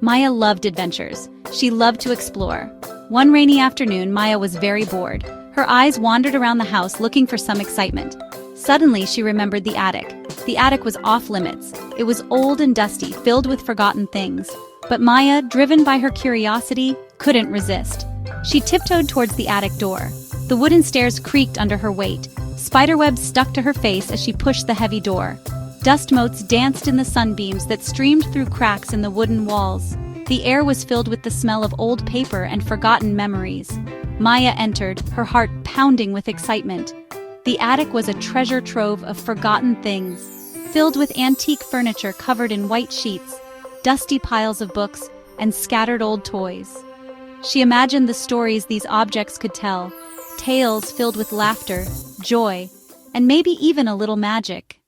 Maya loved adventures. She loved to explore. One rainy afternoon, Maya was very bored. Her eyes wandered around the house looking for some excitement. Suddenly, she remembered the attic. The attic was off limits. It was old and dusty, filled with forgotten things. But Maya, driven by her curiosity, couldn't resist. She tiptoed towards the attic door. The wooden stairs creaked under her weight. Spiderwebs stuck to her face as she pushed the heavy door. Dust motes danced in the sunbeams that streamed through cracks in the wooden walls. The air was filled with the smell of old paper and forgotten memories. Maya entered, her heart pounding with excitement. The attic was a treasure trove of forgotten things, filled with antique furniture covered in white sheets, dusty piles of books, and scattered old toys. She imagined the stories these objects could tell, tales filled with laughter, joy, and maybe even a little magic.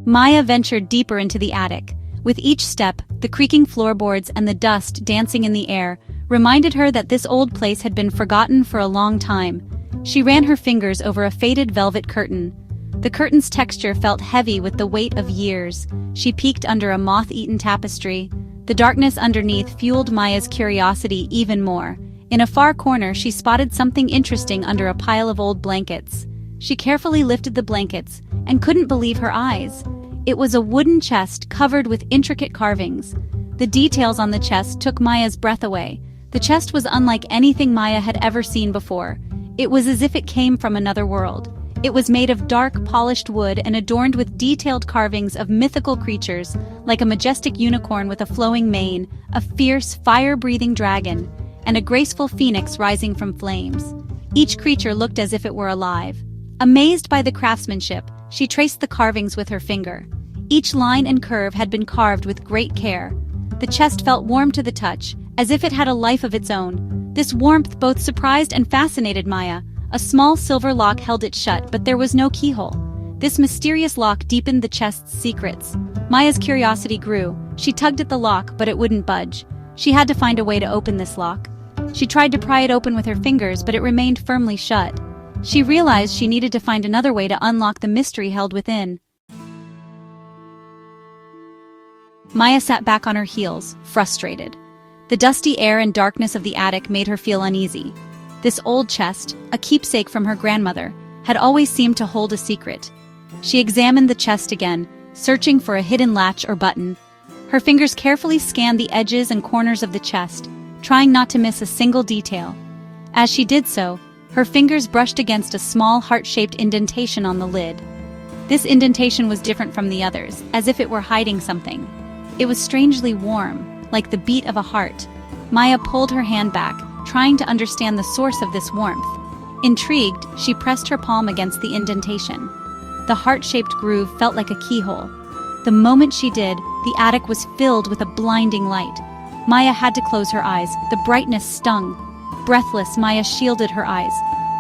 Maya ventured deeper into the attic. With each step, the creaking floorboards and the dust dancing in the air reminded her that this old place had been forgotten for a long time. She ran her fingers over a faded velvet curtain. The curtain's texture felt heavy with the weight of years. She peeked under a moth-eaten tapestry. The darkness underneath fueled Maya's curiosity even more. In a far corner, she spotted something interesting under a pile of old blankets. She carefully lifted the blankets and couldn't believe her eyes. It was a wooden chest covered with intricate carvings. The details on the chest took Maya's breath away. The chest was unlike anything Maya had ever seen before. It was as if it came from another world. It was made of dark, polished wood and adorned with detailed carvings of mythical creatures, like a majestic unicorn with a flowing mane, a fierce, fire-breathing dragon, and a graceful phoenix rising from flames. Each creature looked as if it were alive. Amazed by the craftsmanship, she traced the carvings with her finger. Each line and curve had been carved with great care. The chest felt warm to the touch, as if it had a life of its own. This warmth both surprised and fascinated Maya. A small silver lock held it shut, but there was no keyhole. This mysterious lock deepened the chest's secrets. Maya's curiosity grew. She tugged at the lock, but it wouldn't budge. She had to find a way to open this lock. She tried to pry it open with her fingers, but it remained firmly shut. She realized she needed to find another way to unlock the mystery held within. Maya sat back on her heels, frustrated. The dusty air and darkness of the attic made her feel uneasy. This old chest, a keepsake from her grandmother, had always seemed to hold a secret. She examined the chest again, searching for a hidden latch or button. Her fingers carefully scanned the edges and corners of the chest, trying not to miss a single detail. As she did so, her fingers brushed against a small heart-shaped indentation on the lid. This indentation was different from the others, as if it were hiding something. It was strangely warm, like the beat of a heart. Maya pulled her hand back, trying to understand the source of this warmth. Intrigued, she pressed her palm against the indentation. The heart-shaped groove felt like a keyhole. The moment she did, the attic was filled with a blinding light. Maya had to close her eyes. The brightness stung. Breathless, Maya shielded her eyes.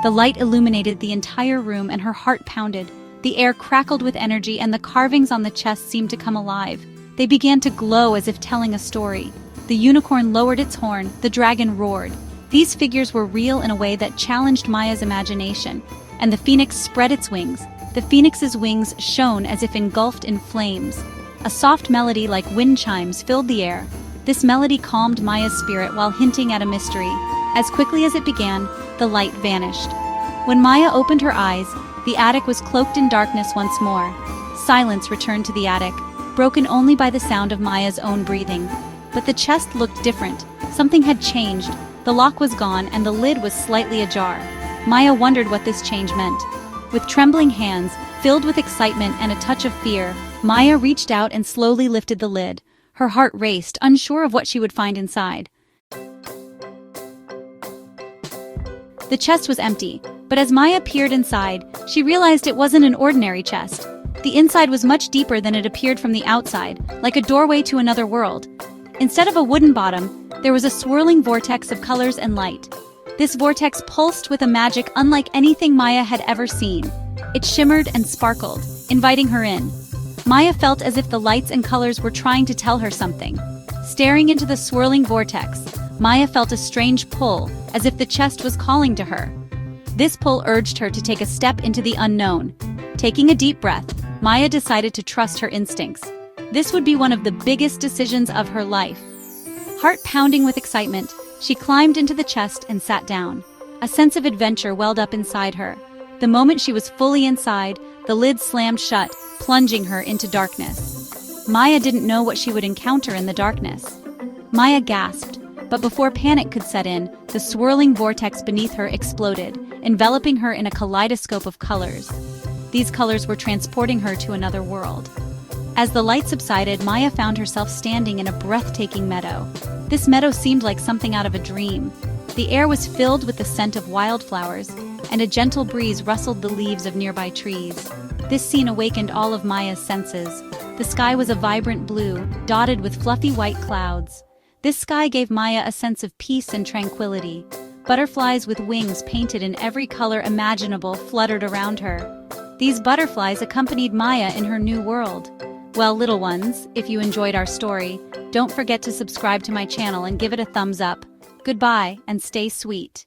The light illuminated the entire room and her heart pounded. The air crackled with energy and the carvings on the chest seemed to come alive. They began to glow as if telling a story. The unicorn lowered its horn, the dragon roared. These figures were real in a way that challenged Maya's imagination, and the phoenix spread its wings. The phoenix's wings shone as if engulfed in flames. A soft melody like wind chimes filled the air. This melody calmed Maya's spirit while hinting at a mystery. As quickly as it began, the light vanished. When Maya opened her eyes, the attic was cloaked in darkness once more. Silence returned to the attic, broken only by the sound of Maya's own breathing. But the chest looked different. Something had changed. The lock was gone and the lid was slightly ajar. Maya wondered what this change meant. With trembling hands, filled with excitement and a touch of fear, Maya reached out and slowly lifted the lid. Her heart raced, unsure of what she would find inside. The chest was empty, but as Maya peered inside, she realized it wasn't an ordinary chest. The inside was much deeper than it appeared from the outside, like a doorway to another world. Instead of a wooden bottom, there was a swirling vortex of colors and light. This vortex pulsed with a magic unlike anything Maya had ever seen. It shimmered and sparkled, inviting her in. Maya felt as if the lights and colors were trying to tell her something. Staring into the swirling vortex, Maya felt a strange pull, as if the chest was calling to her. This pull urged her to take a step into the unknown. Taking a deep breath, Maya decided to trust her instincts. This would be one of the biggest decisions of her life. Heart pounding with excitement, she climbed into the chest and sat down. A sense of adventure welled up inside her. The moment she was fully inside, the lid slammed shut, plunging her into darkness. Maya didn't know what she would encounter in the darkness. Maya gasped, but before panic could set in, the swirling vortex beneath her exploded, enveloping her in a kaleidoscope of colors. These colors were transporting her to another world. As the light subsided, Maya found herself standing in a breathtaking meadow. This meadow seemed like something out of a dream. The air was filled with the scent of wildflowers, and a gentle breeze rustled the leaves of nearby trees. This scene awakened all of Maya's senses. The sky was a vibrant blue, dotted with fluffy white clouds. This sky gave Maya a sense of peace and tranquility. Butterflies with wings painted in every color imaginable fluttered around her. These butterflies accompanied Maya in her new world. Well, little ones, if you enjoyed our story, don't forget to subscribe to my channel and give it a thumbs up. Goodbye, and stay sweet.